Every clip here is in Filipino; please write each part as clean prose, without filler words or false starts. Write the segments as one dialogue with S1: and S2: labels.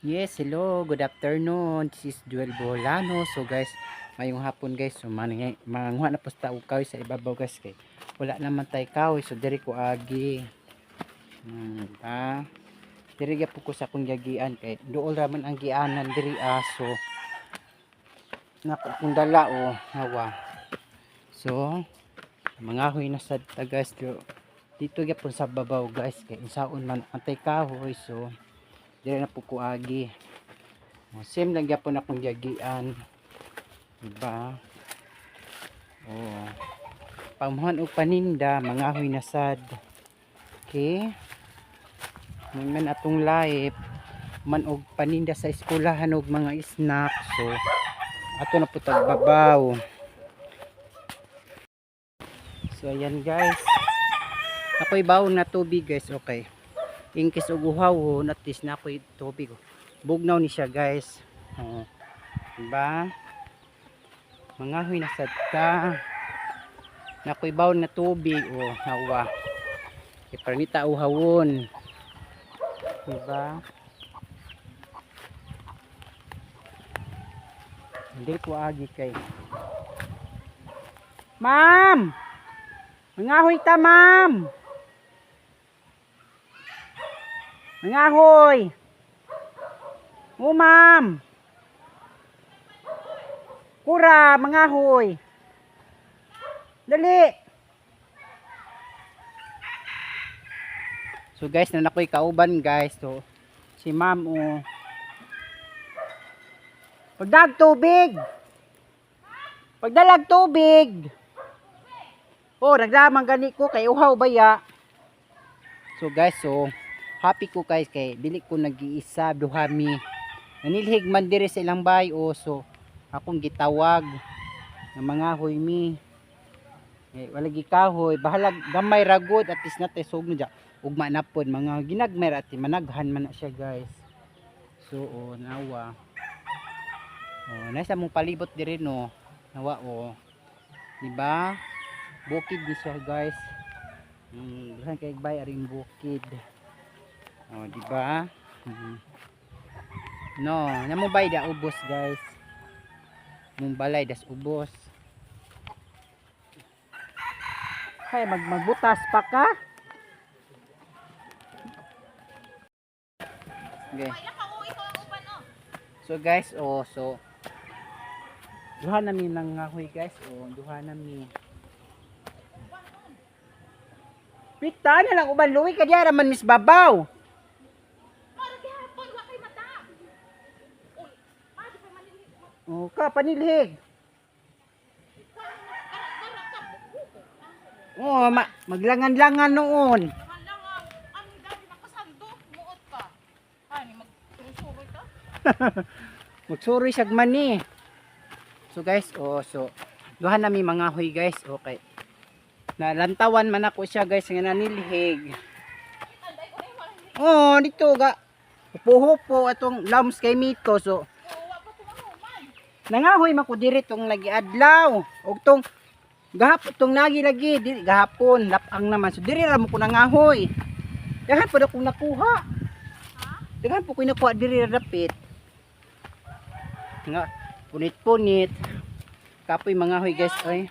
S1: Yes, hello, good afternoon. This is Joel Bolano. So guys, ngayong hapon guys, so manguha na po sa kahoy sa ibabaw guys kay wala naman tay kahoy, so diri ko agi. Diri gyud po ko sa akong yagian kay duol raman ang gianan diri aso. Nako akong dala hawa. So, mangahoy na sad ta guys dito gyud po sa babaw guys kay insaon man antay kahoy, so diri na po ko agi. Same lang gyapon akong yagian. Diba? Oh. Pamuhan og paninda, mangahoy na sad. Okay? Man atong life, man og paninda sa eskwelahan og mga snack. So, ato na po tagbabaw. So, ayan guys. Ako'y bawon na tubig guys, okay. In case og uhaw, at least na ako'y tubig. Bugnaw ni siya guys. Oh. Diba? Mangahoy na sad ta. Nakoy bawon na tubig hawa. Iparanita uhawon. Diba? Hindi ko agi kay. Ma'am! Mangahoy ta, ma'am! Mangahoy! Ma'am! Kura, mangahoy! Dali! So guys, na nakoy kauban guys. So, si ma'am pagdag tubig! Pagdalag tubig! Naglamang gani ko kay uhaw baya. So guys, happy ko guys kay dili ko nag-iisa duhami. Nanilhig man diri sa ilang bay so akong gitawag ng mga hoy mi. Wala gikahoy, bahalag gamay ragod at least natay sugno ja. Ugma na pod mga ginagmay at managhan man na siya guys. So nawa. Nasa mong palibot diri no. Nawa Diba? Bukid di siya guys. Duhan kay bay aring bukid. Diba? No, namo bay da ubos guys. Mong balay das ubos. Kaya magbutas pa ka? Okay. So guys, so duha nami nang ngahoy guys, duha nami. Pita na lang uban luwi ka diara man mis babaw. Panilhig. Maglangan-langan noon. Magsuroy siya mani. So guys, so duha nami mga hoy guys, okay. Nalantawan man ako siya guys nga nanilhig. Dito ga. Hupo-hupo atong lams kay Mito, so nangahoy man ko diri tong nagiadlaw og tong gahapon tong nagi-lagi gahapon lapang naman, so diri ra mo ko nangahoy. Dahan pud akong nakuha. Dahan po ko nakuha diri ra dapit. Nga punit-punit. Kapoy mga hoy guys ay.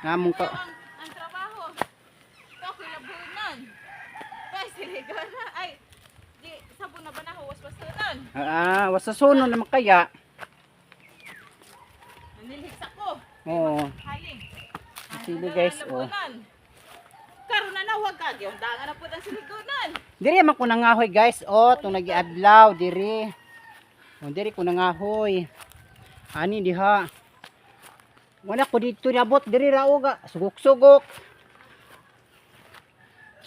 S1: Ngamong ka
S2: ang trabaho. Kapoy labunan. Guys, siligana ay di sabon na ba na was-wasunan.
S1: Wasasunon naman kaya.
S2: Nanilhis ako. Haling.
S1: Sige guys,
S2: Karon na nawag ka, gyud dangan na pud ang siligunan.
S1: Diri man ko nangahoy guys, tong nagiadlaw diri. Diri ko nangahoy. Ani diha. Wala ko dito nabot diri ra uga, sugok-sugok.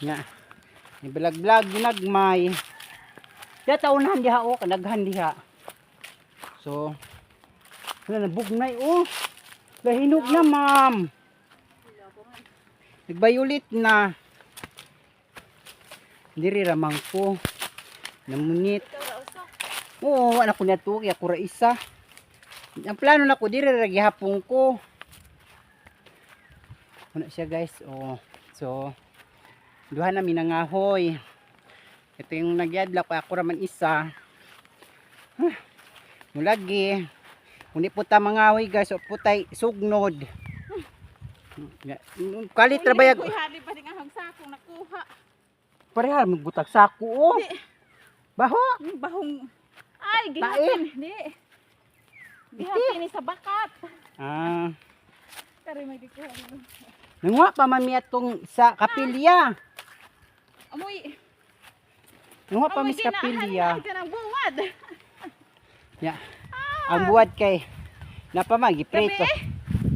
S1: Nya. Ni blag-blag ginagmay. Diya taunan diha kanaghan diha. So, wala na bugnay Lahinog na, ma'am. Nagbayulit na. Diri ramang ko. Namunit. Wala ko na to. Kaya ko ra isa. Ang plano na ko, diri ra gihapon ko. Ano siya guys. So, duha na minangahoy. Ito yung nagyadla ko. Ako raman isa. Mulagi. Hindi po ta mangahoy guys, o putay sugnod. Kalit ra bayag.
S2: Uy, hali pa din ang hagsakong nakuha.
S1: Pareha magbutag sako oh.
S2: Di,
S1: Baho.
S2: yung bahong, ay,
S1: Tae.
S2: gihapin. Di. Gihapin ni sa bakat.
S1: Ah,
S2: Kari may dikuha.
S1: nanguha pa mami atong sa kapilya.
S2: Amoy,
S1: Nanguha pa
S2: amoy
S1: mi sa kapilya.
S2: ka ng bungad.
S1: Ya. Ang buwad kay napamagi
S2: Gabi
S1: preto.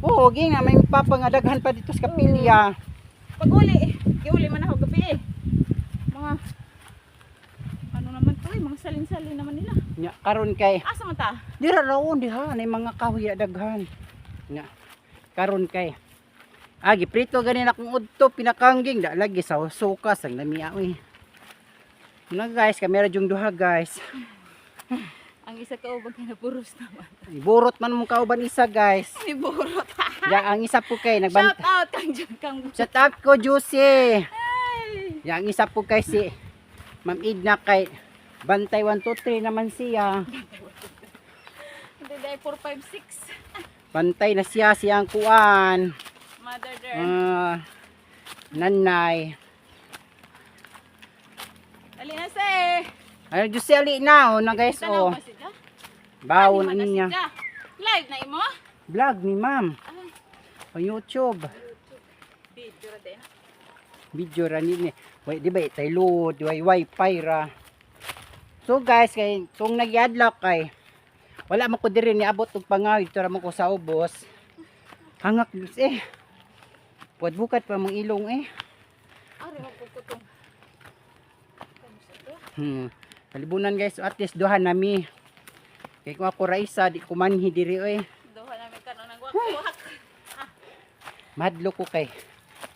S1: Oo, ging na may papangadaghan pa dito sa kapilya.
S2: Pag uli, giuli man ako gabi eh. Mga, ano naman to eh, mga salin-salin naman nila.
S1: Ya, karon kay
S2: Asa man ta?
S1: dira raon diha nay mga kahoy na daghan. Ya. Karon kay agi prito ganin akong udto pinakangging da lagi sa suka sang lamiya oy. Ano guys, kamera jung duha guys.
S2: Ang isa ka ubag na puros naman.
S1: Burot man mo kauban isa guys.
S2: Ni burot.
S1: Ya, ang isa po kay
S2: Shout
S1: nagbanta.
S2: out kang dyan kang
S1: Shout out ko Juicy.
S2: ay.
S1: Ya, ang isa po kay si Ma'am Idna kay Bantay 1 2 3 naman siya.
S2: Hindi dahil 4, 5, 6.
S1: Bantay na siya siyang kuan.
S2: Mother there.
S1: Nanay.
S2: Dali na se.
S1: Ay, Juicy ali na na guys
S2: Tanaw
S1: oh.
S2: ba siya?
S1: Bawon
S2: Ano man na
S1: niya.
S2: siya? Live na imo?
S1: Vlog ni ma'am.
S2: Ay,
S1: O YouTube.
S2: video ra din.
S1: Video ra ni. Wait, di ba tay load, wifi ra. So guys, kay kung nagyadlaw kay wala man ko diri ni abot og pangawid ra mo ko sa ubos. Hangak dus eh. Puwad bukat pa mong ilong eh.
S2: Ari mo puputong.
S1: Kalibunan guys, at least duha nami. Kay kung ako ra isa, di ko manhi diri oy.
S2: Duha namin ka nang nagwak-wak.
S1: Madlo ko kay.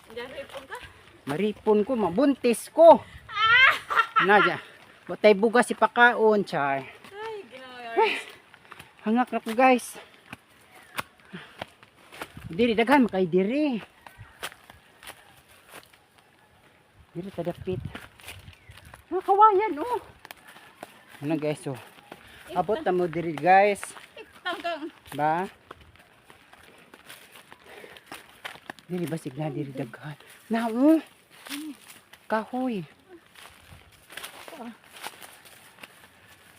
S2: Diyan ipon ka.
S1: Maripon ko, mabuntis ko. Nadya. Botay bugas si pakaon, char.
S2: Ay, ginawa.
S1: Hangak na ko guys. Diri daghan makay diri. Diri tadapit. Kawayan oh. Ano guys oh. Abot na mo diri guys.
S2: Tangkang.
S1: Ba? Dili basig na diri daghan. Na oh. Kahoy.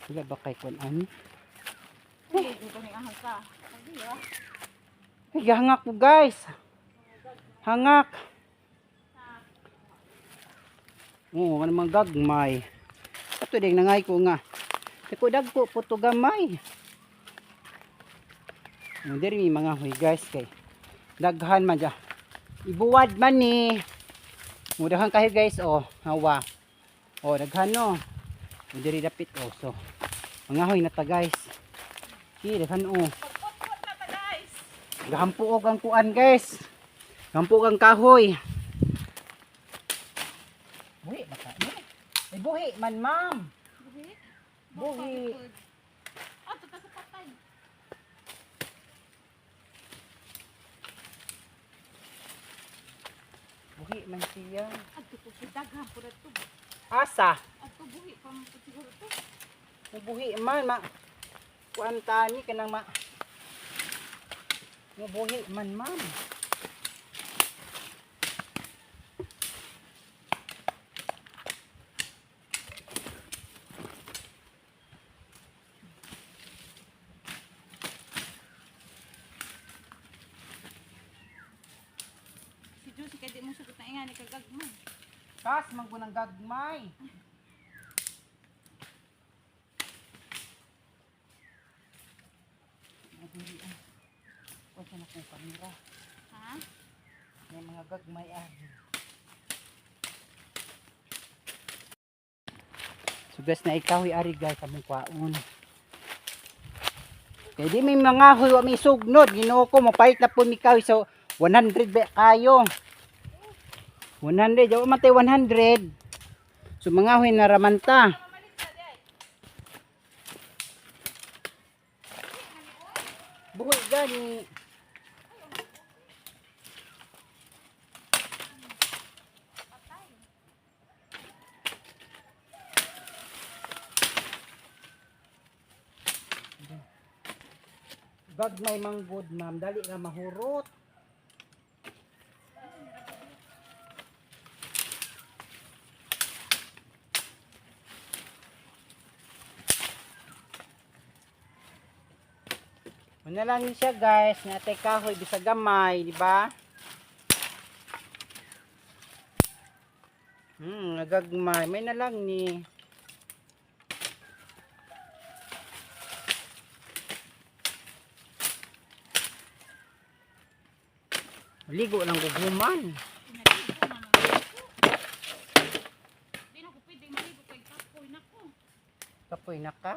S1: Wala ba kay kun ani?
S2: Dito ni ahang ka. Hindi ah.
S1: Ay, hangak ko guys. Hangak. Oo, ano mang gagmay. Ito din nangay ko nga. Ito dagko puto gamay. Diri mi mga huy guys kay daghan man ja. Ibuwad man ni. Mudahan kayo guys oh, hawa. Oh, daghan no. Diri dapit oh. So, mga huy na ta guys. Ki daghan oh.
S2: Pagpot na ta guys.
S1: Gahampuog ang kuan guys. Gahampuog ang kahoy. Buhi baka ni. Ay buhi man ma'am.
S2: Buhi.
S1: Buhi.
S2: Ah, tuta sa patay.
S1: Buhi man siya.
S2: Adto ko si daghang pud adto.
S1: Asa?
S2: Adto buhi pa mo pud siguro to.
S1: Buhi man ma. Kuan tani kanang ma. Buhi man ma'am.
S2: Si Josie kay di mo sugot na ingani kag gagmay.
S1: Kas manggunang gagmay. Kusa na kong kamera.
S2: Ha?
S1: May mga gagmay ah. Sugas na ikaw ari guys among kwaon. Kaya di may mga huy wa may sugnod. Ginoo ko mapait na po mi kahoy so 100 ba kayo. 100, yaw matay 100. So mga huy na ramanta. Buhoy gani. Gagmay manggod ma'am, dali ra mahurot. Ano lang yun siya guys, natay kahoy bisag gamay, di ba? Nagagmay, may na lang ni. Ligo lang guguman.
S2: Pinaligo na lang ako. Di na ko pwedeng maligo kay kapoy na ko.
S1: Kapoy na ka.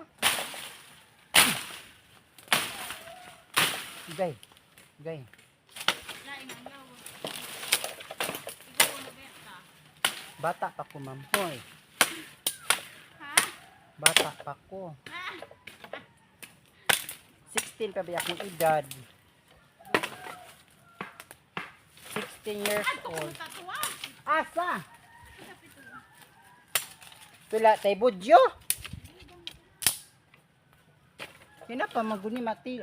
S1: Gay. Gay.
S2: Lain ang lawa. Ikaw na beta.
S1: Bata pa ko ma'am. Hoy.
S2: Ha?
S1: Bata pa ko. 16 pa ba akong edad? 16 years
S2: Ato ko
S1: old.
S2: tatuwa.
S1: Asa?
S2: Kapito.
S1: Pila tay budyo? Kina pa mangguni mati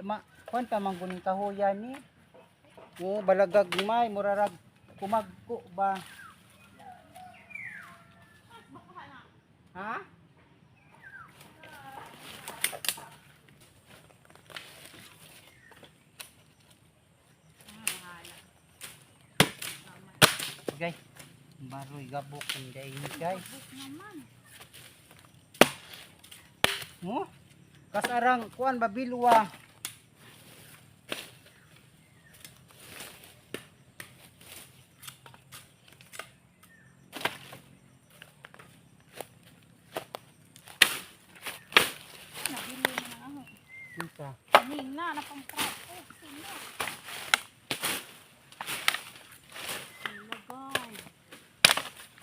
S1: kuan pa mangguning kahoyan ni. Oh, balagag may murarag kumagko ba?
S2: Bakuha na.
S1: Ha?
S2: Bahala.
S1: Gay. Baroy gabok inday gay.
S2: Buk naman.
S1: Mo? Kasarang kuan babilwa.
S2: Nabili na ako.
S1: Kinsa?
S2: Kanina na pang trapo. Sino? Lagay.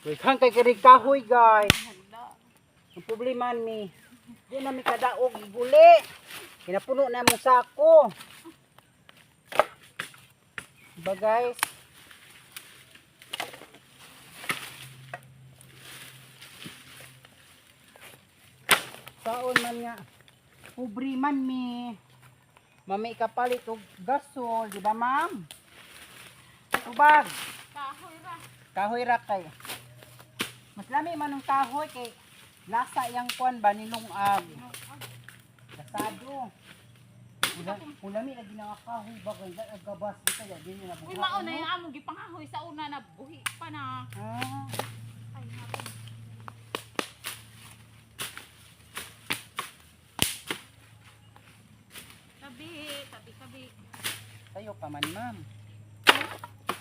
S1: Wait, hang kay kirig kahoy guys.
S2: Hala.
S1: Ang problema mi, di na mi kadaog guli. Kinapuno na mong sako. Diba guys? Saon man nga. Ubri man mi. Mami kapalit og gasol, di ba ma'am? Tubag.
S2: Kahoy ra.
S1: Kahoy ra kay. Mas lami man ng kahoy kay lasa yang kuan ba nilungag. Lasado. Ulami lagi na kahoy ba kay gabas kaya din na
S2: Uy, mauna yung among gipangahoy sa una na buhi pa na.
S1: Ah,
S2: Ay, naku. Tabi, tabi, tabi.
S1: sayo pa man ma'am.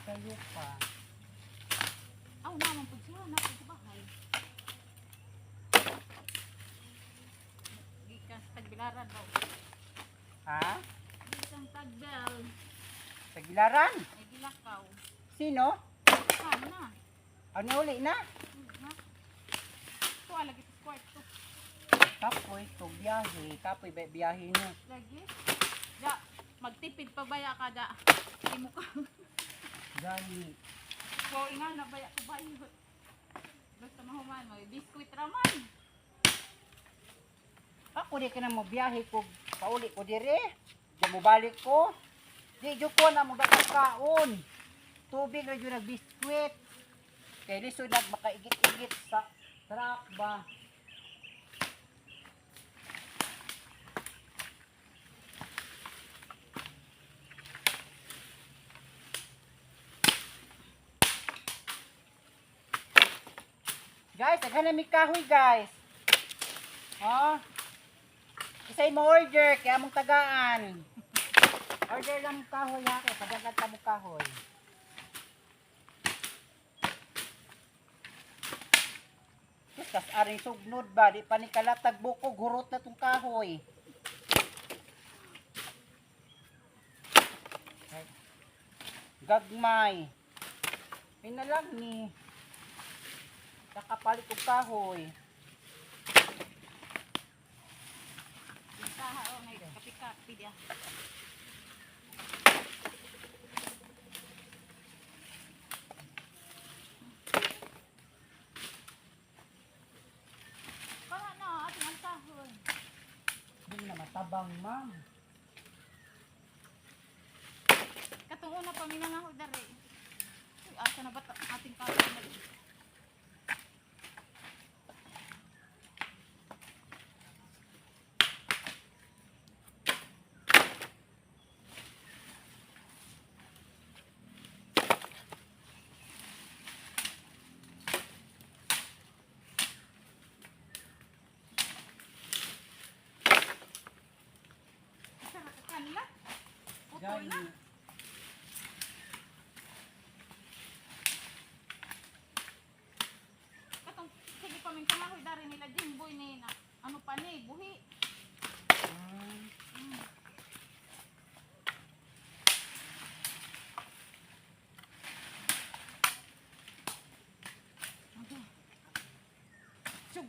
S1: Sayo pa.
S2: Aw, naman po siya. Naku, sa bahay. Gikan sa tagbilaran daw.
S1: Ha?
S2: Gikan tagbel.
S1: Sa Gilaran?
S2: Ay, gilakaw.
S1: Sino?
S2: Saan na?
S1: Ano uli na?
S2: Ha? Ito, alagi sa kwarto.
S1: Kapoy, to biyahe. Kapoy biyahe no.
S2: Lagi. Da, magtipid pa baya ka da. Hindi mo ka.
S1: Gani.
S2: So, nga na baya ko bayo. Basta mahuman mo. Biskuit raman.
S1: Ako di ka na mo biyahe ko. Pauli ko dire. Di mo balik ko. Di jo ko na mo kaon. Tubig ra jud nagbiskwit. Kay lisod nag makaigit-igit sa truck ba. Guys, aghan mi kahoy guys. Oh. Isay mo order kaya mong tagaan. Order lang mo kahoy ha kaya padagan ta mo kahoy. Kas aring sugnod ba di pa ni kalatag bukog hurot na tong kahoy. Gagmay. Ay na lang ni. Nakapalit og kahoy.
S2: Saha, oh, may kapi-kapi dia. Para na, ating ang sahon.
S1: Hindi na tabang, ma'am.
S2: Katong una pa minangahoy dari. Uy, asa na ba ating kahoy na? Sarap kanila. Utol na. Katong sige pa min kamahoy dari nila Jimboy ni na ano pa ni buhi. Mm. Okay. Sug.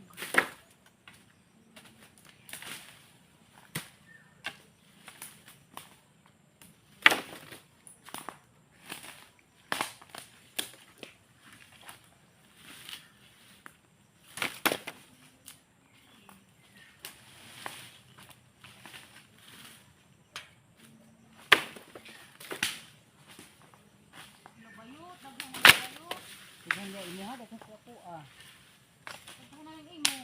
S2: Labayot, daghan na labayot.
S1: Tignan niya inyo ha, dapat ko ako ah.
S2: Daghan na yung imo.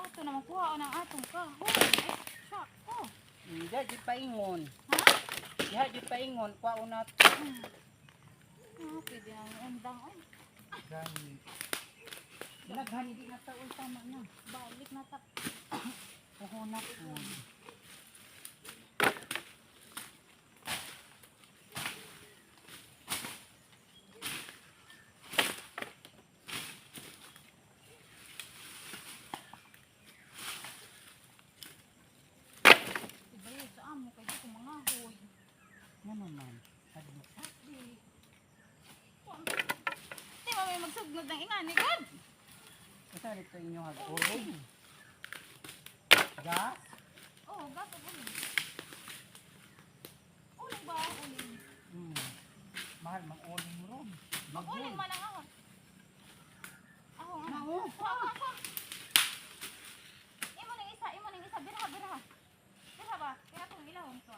S2: Ato naman kuha o ng atong kahoy. Ay, sako.
S1: Hindi, di paingon.
S2: Ha?
S1: Di paingon, kwa unat.
S2: Ah, pwede nang undang. Ay,
S1: Gani. Naghani di na taon tama na.
S2: balik na tap.
S1: Puhunak po.
S2: Diba yun sa amo kay ko mga hoy.
S1: Yan naman. Hadlok.
S2: Di. Di ba may magsugnod ng ingani god?
S1: Kasi dito inyo hag-uling. Gas?
S2: Oh, gato uling. Uling ba? Uling.
S1: Mahal mang uling ron.
S2: Mag-uling man ang ahon. Ahon, ano?
S1: Nao.
S2: Ako. Imo ning isa. Birha. Birha ba? Kaya kung ilahon to.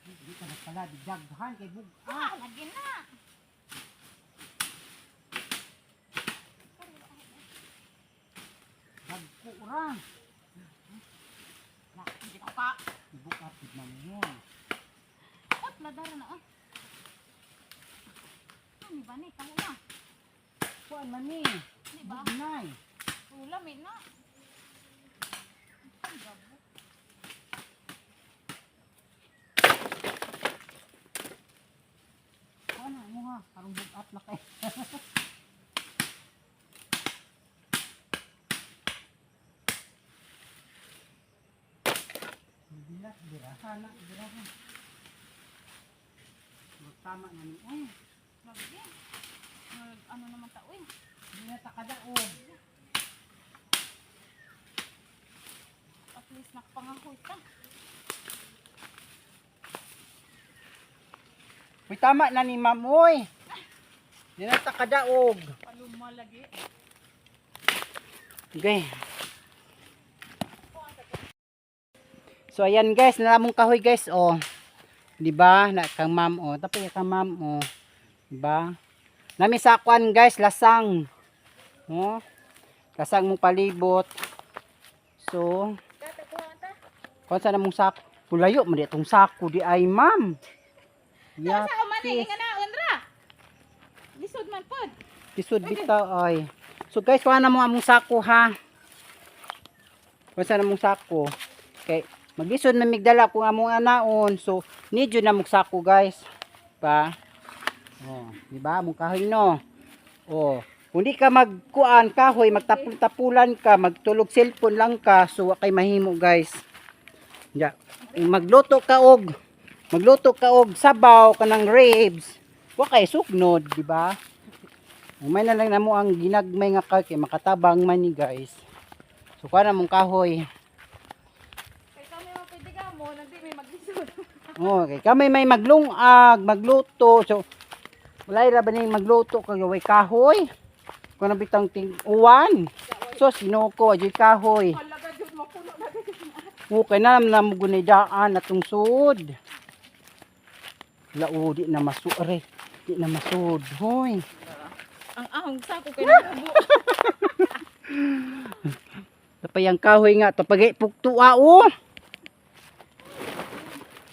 S1: Hindi ka na pala, di daghan kay bug.
S2: Ah, lagi na.
S1: Dagkura.
S2: Na, hindi ko ka.
S1: Ibukat man yun.
S2: Ot, ladara na. Ah. Ano ba ni? Taho na.
S1: Kuan man ni.
S2: Di ba?
S1: Bugnay.
S2: Ulamit na. Ang gabo.
S1: Kuan na mo ha. Parang bugat na kay. Bilat, birahan na. Birahan. Tama na ni. Ay,
S2: Lagi. Ano naman tao eh.
S1: hindi na takadaog.
S2: At least nakapangahoy ka.
S1: Uy, tama na ni ma'am, uy. Hindi na takadaog.
S2: Paluma lagi.
S1: Okay. So ayan guys, nalamong kahoy guys, oh. 'Di ba? Na kang ma'am, oh. Tapos kang ma'am, oh. 'Di ba? Nami sa kwan guys, lasang. Oh. Lasang mong palibot. So,
S2: Kata ko ata.
S1: kung saan namong sako? Pulayo man itong sako di ay ma'am.
S2: Sa man
S1: Yapis.
S2: nga na unra. Lisod man pod.
S1: Tisod bitaw ay. So guys, kuha na mo among sako ha. Kuha sa namong sako. Okay, maglisod na migdala kung among anaon. So, need yun na mong sako guys. Pa. Oh, di ba? Among kahoy no. Oh, Kung di ka magkuan kahoy, magtapul-tapulan ka, magtulog cellphone lang ka, so wa kay mahimo guys. Ya, magluto ka og sabaw kanang ribs. Wa kay sugnod, di ba? Umay na lang namo ang ginagmay nga kay makatabang man ni guys. So kana mong kahoy.
S2: Kay kami mapwede ka mo, nagdi may maglisod.
S1: Okay, kami may maglungag, magluto. So walay ra ba ning magluto kay way kahoy? Kuno bitang ting uwan. So sinoko ajoy kahoy.
S2: Halaga jud mapuno na gid.
S1: Okay na naman mo gunay daan atong sud. Lao di na masure. Di na masud. Hoy.
S2: Ang ahong sako kay nabubo.
S1: Tapay ang kahoy nga tapagay pugtua o.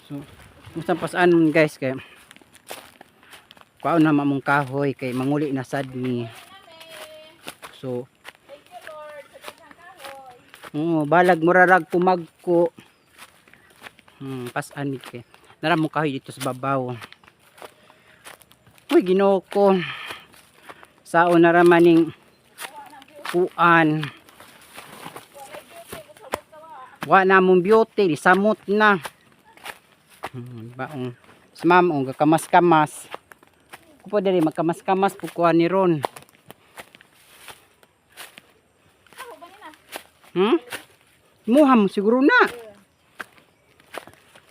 S1: So, musang pasaan guys kay paon na mamong kahoy kay manguli na sad ni. So,
S2: Thank you Lord sa daghang kahoy.
S1: balag murarag pumagko. Pasaan ni kay. Nara mo kahoy dito sa babaw. Uy, Ginoo ko. Sao na ramaning kuan. Wa na mong beauty, samot na. Baong si ma'am ang kamas-kamas. Ko po diri magkamas-kamas po kuan ni ron.
S2: Ako ba nina?
S1: Muha mo siguro na.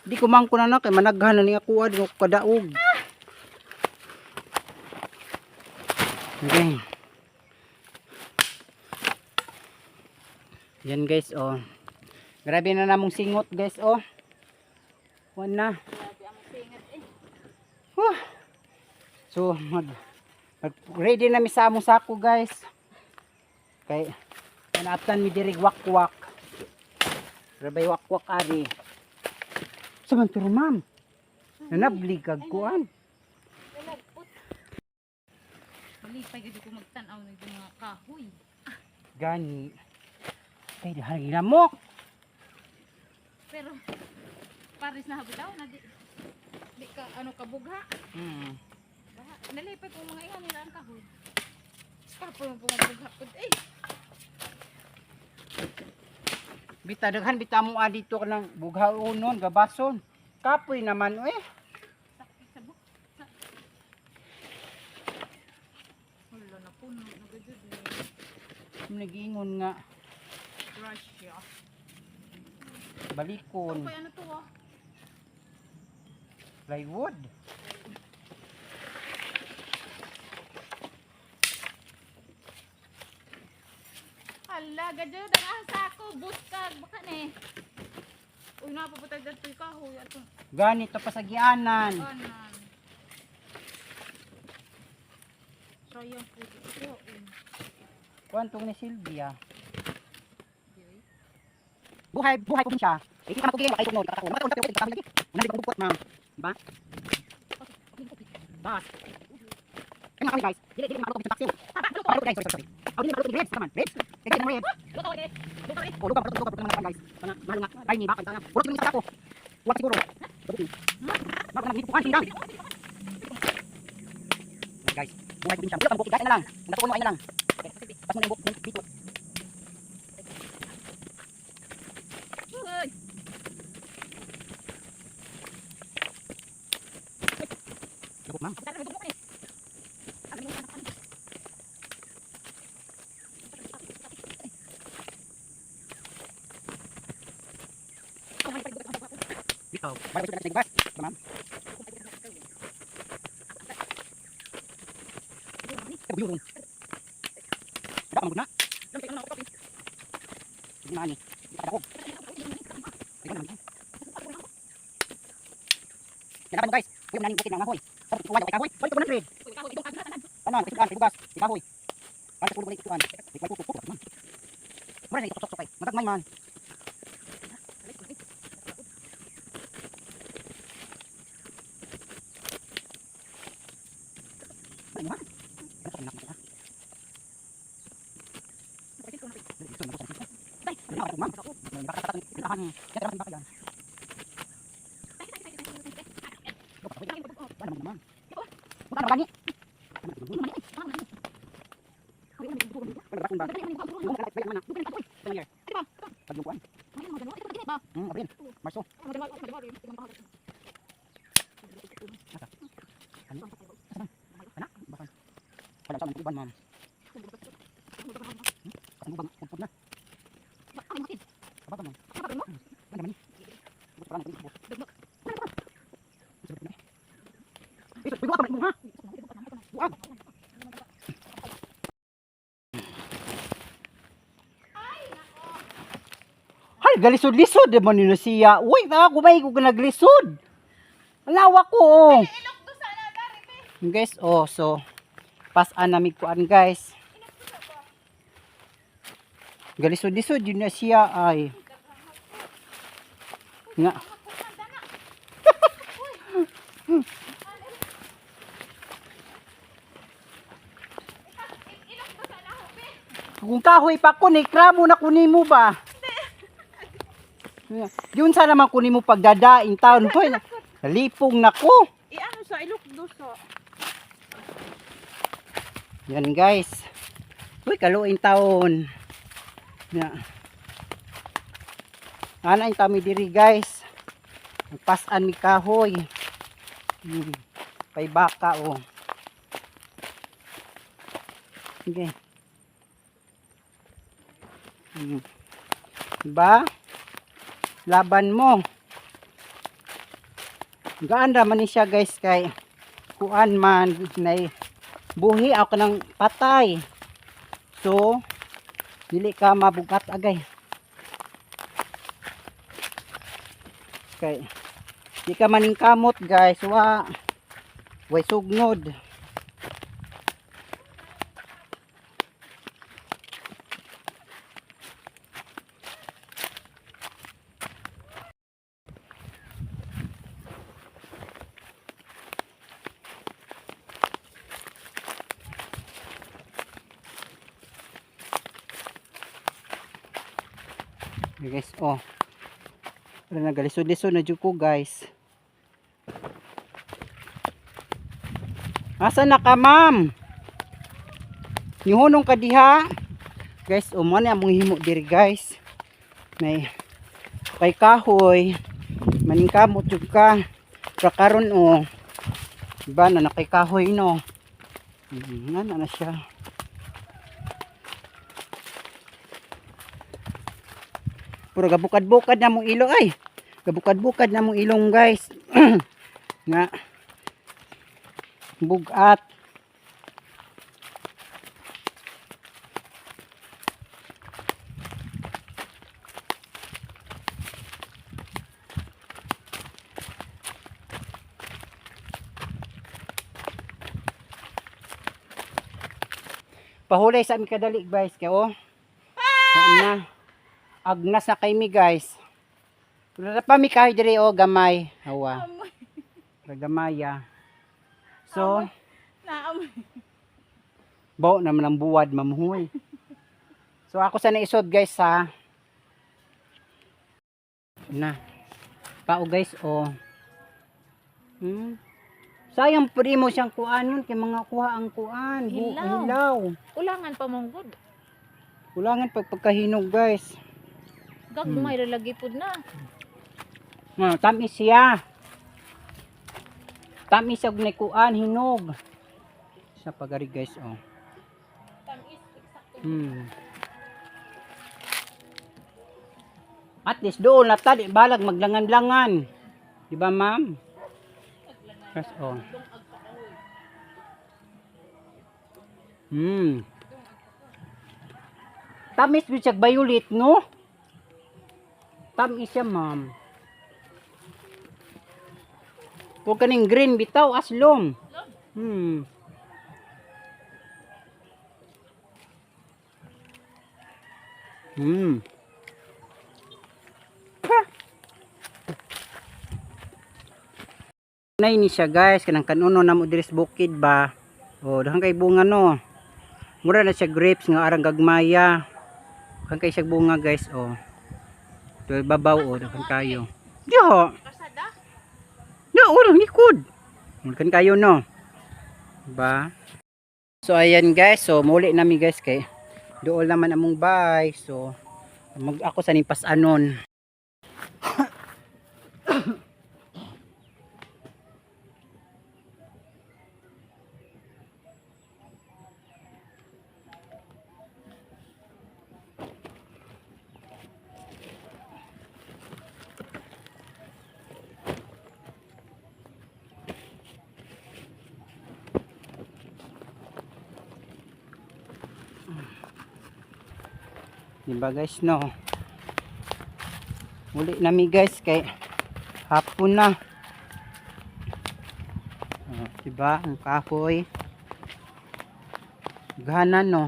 S1: Di ko man ko na kay managhan na ni ako di ko kadaog. Okay. Yan guys oh. Grabe na namong singot guys oh. Wan na.
S2: Grabe ang singat eh.
S1: So ready na mi sa among sako guys. Kay kanatan mi diri wakwak. Rabay wakwak ari. Saman pero ma'am. Nanablig kag kuan.
S2: Nagput. Malipay gid ko magtan-aw ng mga kahoy.
S1: Gani. Kay dahil lamok.
S2: Pero paris na habitaw na di ka ano kabugha. Nalipay ko mga iyan nila ang kahoy. Kapo yung pumabugha pud eh.
S1: Bita daghan bita mo dito kanang bughaonon gabason. Kapoy naman eh.
S2: Sakit sa buk. Wala na puno na gajud ni
S1: Nagiingon nga
S2: Russia.
S1: balikon
S2: Okay, ano to ah?
S1: plywood.
S2: Hala, gajud ang asa ko, buskag baka ni. Uy, napapatay dito yung kahoy ato.
S1: Ganito pa sa gianan.
S2: Anan. Sayang po dito.
S1: Kwantong ni Silvia. Buhay po siya. Hindi ka makugin, makay tunod, kakataon. Makataon ka pero pwede lagi. Una di ba bukot ma'am? Diba? Bas. Kaya kami guys, dili makapagod sa taxi. Ano guys, sorry. Oh, dili makapagod ribs naman. Ribs. Kaya mo ribs. Oh, lupa mga guys. Mga mahal nga. Ay ni bakit sana. Puro kini sa ako. Wa siguro. Mako nang hituan sindang. Guys, buhay po siya. Bukod guys na lang. Natuon mo ay na lang. Pas mo na yung bito. Lubog ma'am. Dito, bago sudah sa bas, ma'am. Buyurong. Ada mo na. Hindi mani. Hindi pa ako. Hindi na. Yan mo guys. Huwag nanin bukin ng mahoy. Tapos tuwa kay kahoy. Balik ko na red. Ano, kay bugas, kay kahoy. Para sa pulo balik ituan. Kay tutok. Mura na ito kay. Matagmay man. Ano ha? Ano na? Bakit ba? Yung mga kalait, mana. Ito year. Pag yung kuan. Abril. Marso. Ano? Anak? Bakit? Wala sa mga iban, ma'am. Ano bang pupod na? Kapag mo. Ano naman? Parang pupod. Pwede ka ba ha? Buang. Hay, galisod-lisod de man nila siya. Uy, ako ba ko naglisod? Alawa ko. Oh.
S2: Ilok to sa nagari, be.
S1: Guys, oh, so pasan na kuan guys. Galisod-lisod yun na siya ay. Nga.
S2: Ilok to sa laho, be.
S1: Kung kahoy pa ko, ikramo na kunin mo ba? Yun sana man kunin mo pagdadaing taon. Hoy, nalipong na ko.
S2: Ano sa ilok do sa.
S1: Yan guys. Uy, kaluin taon. Ya. Ana yung tami diri guys. Pasan mi kahoy. Pay baka oh. Okay. Diba? Laban mo. Gaan raman ni siya guys kay kuan man nay buhi ako ng patay. So dili ka mabugat agay. Kay di ka maning kamot guys, way sugnod. Okay, guys, oh. Wala na galisod-lisod na jud ko guys. Asa na ka, ma'am? Nihunong ka diha. Guys, oh, mo na among himo diri guys. May kay kahoy. Maningkamot jud ka. Pra karon oh. Diba na kay kahoy no. Nga na siya. Puro gabukad-bukad na mong ilo ay. Gabukad-bukad na mong ilong guys. Nga. Bugat. Pahulay sa aming kadali guys. Kaya oh. Na. Agnas na kay mi guys. Wala pa mi kahoy diri oh gamay. Hawa. Gamaya. So,
S2: Naamoy.
S1: bao naman ang buwad mamuhoy. So ako sa naisod guys ha. Na. Pao guys oh. Sayang pwede mo siyang kuanon kay mga kuha ang kuan. Hilaw.
S2: Ulangan pa mong good.
S1: Kulangan pagkahinog guys.
S2: Gagmay lalagi pud na.
S1: Tamis siya. Tamis siya na kuan hinog. Sa pagari guys oh.
S2: Tamis eksakto.
S1: At least doon na tali balag maglangan-langan. Di ba ma'am? Yes oh. Tamis siya violet no? Tamis siya ma'am. Huwag ka ning green bitaw aslom. Nay ni siya guys, kanang kanuno na mo diris bukid ba. Oh, dahan kay bunga no. Mura na siya grapes nga arang gagmaya. Kan kay siya bunga guys oh. Do babaw oh, dahan kayo. Diha.
S2: Kasada?
S1: Ya, orang likod. Kan kayo no. Ba? So ayan guys, so muli nami guys kay Dool naman among bay. So mag ako sa nimpas anon. Diba guys, no? Uli nami guys kay hapon na. Diba ang kahoy gahanan, no?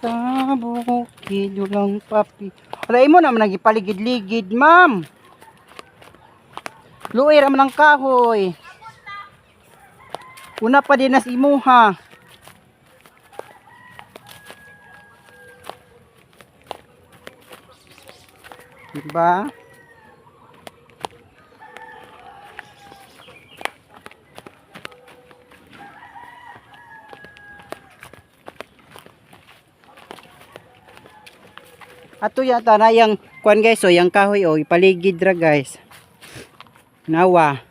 S1: Sa bukid lang papi. Wala mo naman nagipaligid-ligid, ma'am. Luoy raman ang kahoy. Una pa din nas imuha. Diba? Ato yata na yung kuan guys, oh, yung kahoy, oh, ipaligid ra guys. Nawa.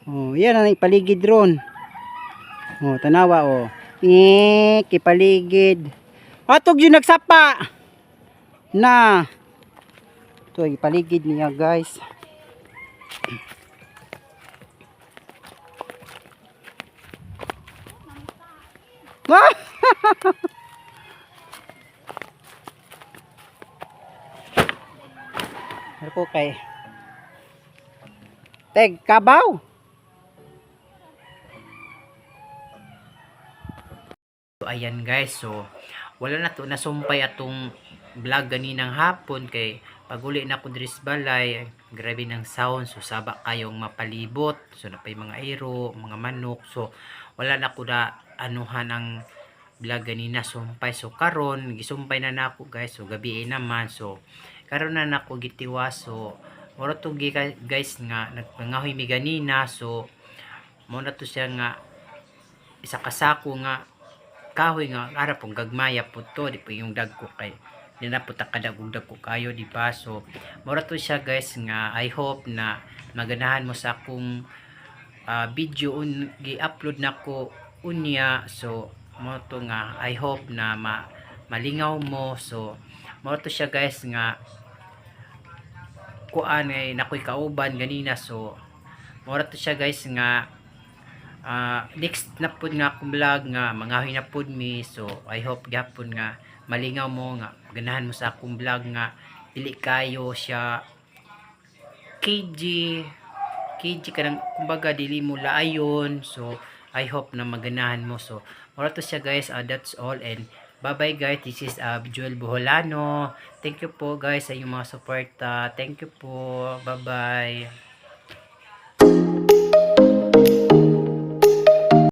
S1: Oh, yan ang ipaligid ron. Oh, tanawa, oh. Ipaligid. Atog yun nagsapa. Na. Ito, ipaligid niya guys. Ano po kay Teg Kabaw. So, ayan guys, so wala na to nasumpay atong vlog ganinang hapon kay paguli na ko diri sa balay, grabe ng sound, so saba kayong mapalibot, so napay mga iro, mga manok, so wala na ko na anuhan ang vlog ganina sumpay. So karon gisumpay na nako guys, so gabi naman, so karon na nako gitiwas. So moro to guys nga nagpangahoy mi ganina, so mo na to siya nga isa kasako nga kahoy nga ara pong gagmaya po to, di po yung dagko kay di na po takadagog dagko kayo, di ba? So moro to siya guys nga I hope na maganahan mo sa akong video gi-upload nako unya. So mo to nga I hope na malingaw mo. So mo to siya guys nga kuan ay nakoy kauban ganina. So mo to siya guys nga next na pud nga akong vlog nga mangahoy na pud mi. So I hope gyapon nga malingaw mo nga ganahan mo sa akong vlog nga dili kayo siya KG kanang kumbaga dili mo laayon. So I hope na maganahan mo. So mura to siya guys, that's all and bye bye guys. This is Joel Boholano. Thank you po guys sa inyong mga suporta. Thank you po, bye bye.